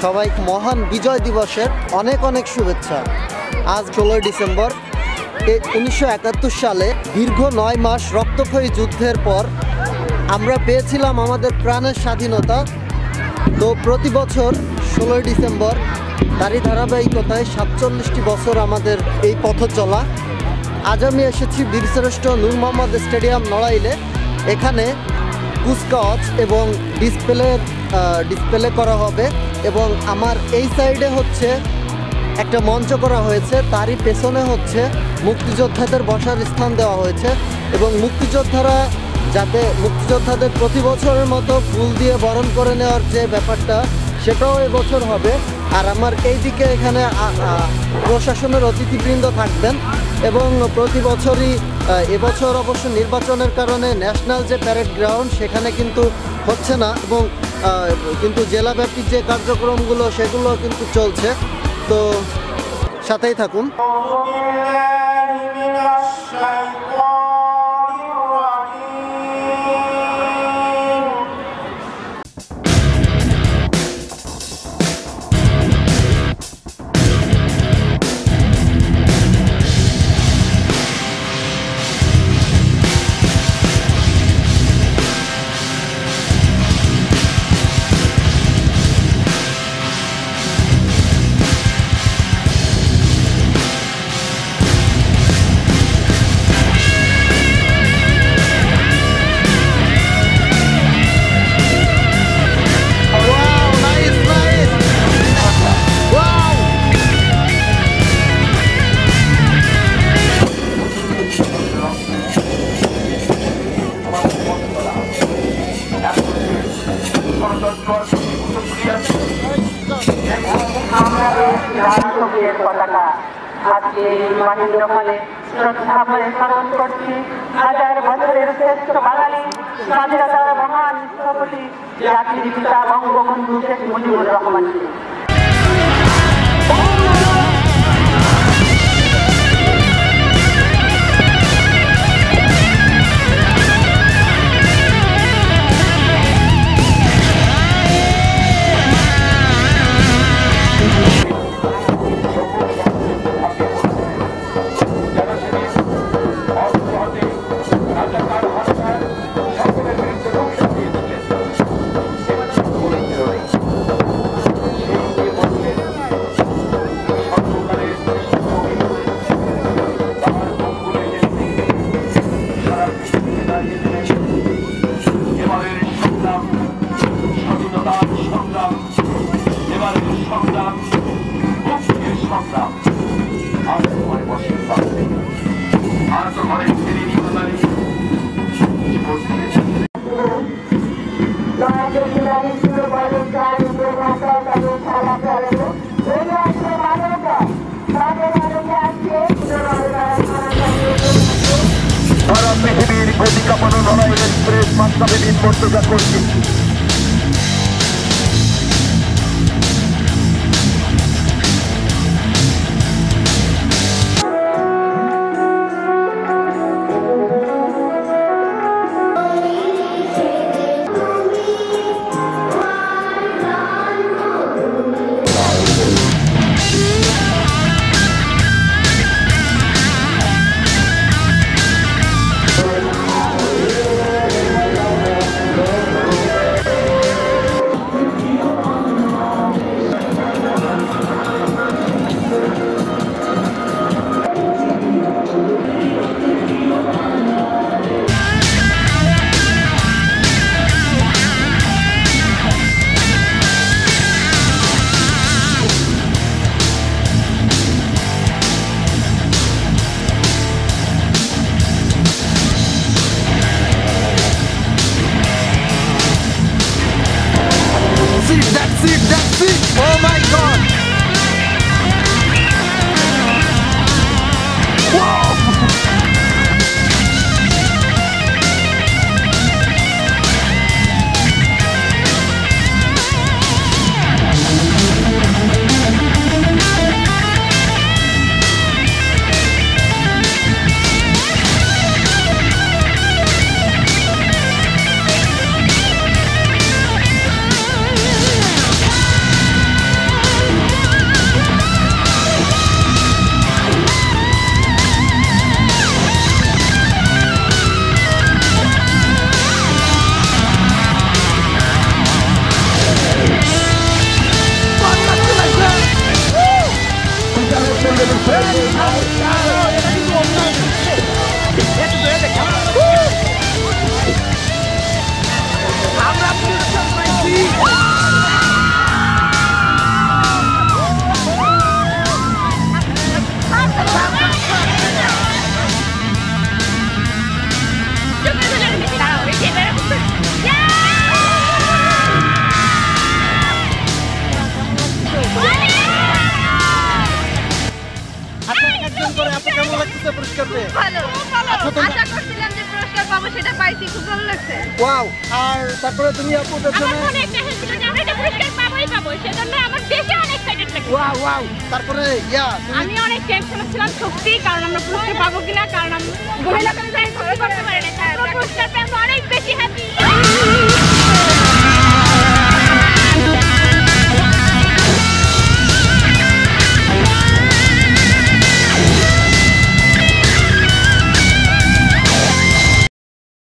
সবাই মহান বিজয় দিবসের অনেক অনেক শুভেচ্ছা। আজ 16 ডিসেম্বর 1971 সালে দীর্ঘ 9 মাস রক্তক্ষয়ী যুদ্ধের পর আমরা পেয়েছিলাম আমাদের প্রাণের স্বাধীনতা। তো প্রতি বছর 16 ডিসেম্বর তারই ধারাবাহিকতায় 47টি বছর আমাদের এই পথ চলা। আজ আমি এসেছি বীরশ্রেষ্ঠ নূর মোহাম্মদ স্টেডিয়াম নড়াইলে। এখানে কুচকাওয়াজ এবং ডিসপ্লে করা হবে এবং আমার এই সাইডে হচ্ছে একটা মঞ্চ করা হয়েছে, তারই পেছনে হচ্ছে মুক্তিযোদ্ধাদের বসার স্থান দেওয়া হয়েছে এবং মুক্তিযোদ্ধারা যাতে মুক্তিযোদ্ধাদের প্রতি বছরের মতো ফুল দিয়ে বরণ করে নেওয়ার যে ব্যাপারটা সেটাও এবছর হবে। আর আমার এই দিকে এখানে প্রশাসনের অতিথিবৃন্দ থাকবেন এবং প্রতি বছরই এবছর অবশ্য নির্বাচনের কারণে ন্যাশনাল যে প্যারেড গ্রাউন্ড সেখানে কিন্তু হচ্ছে না এবং কিন্তু জেলাব্যাপী যে কার্যক্রমগুলো সেগুলো কিন্তু চলছে। তো সাথেই থাকুন। পতাকা আজকে মাটির দোকানে শ্রদ্ধা ভরে স্মরণ করছি হাজার বছরের শ্রেষ্ঠ বাঙালি স্বাধীনতার মহান স্থপতি জাতির পিতা বঙ্গবন্ধু শেখ মুজিবুর রহমানকে। পৃথিবীর গতি কাঁপানো নড়াইল এক্সপ্রেস মাঝখানে দিন মর্যাদা করছে। ওয়াও। আর তারপরে তুমি আপু পেছনে আমার মনে একটা হেলছিল যে আমরা এটা পুরস্কার পাবোই পাবো, সেজন্য আমার দেশে অনেক এক্সাইটেড লাগছে। Wow wow. তারপরে আমি অনেক টেনশন ছিলাম সত্যি, কারণ আমরা পুরস্কার পাবো কিনা, কারণ আমি মহিলা করতে পারি না, পুরস্কার পেয়ে অনেক বেশি হ্যাপি।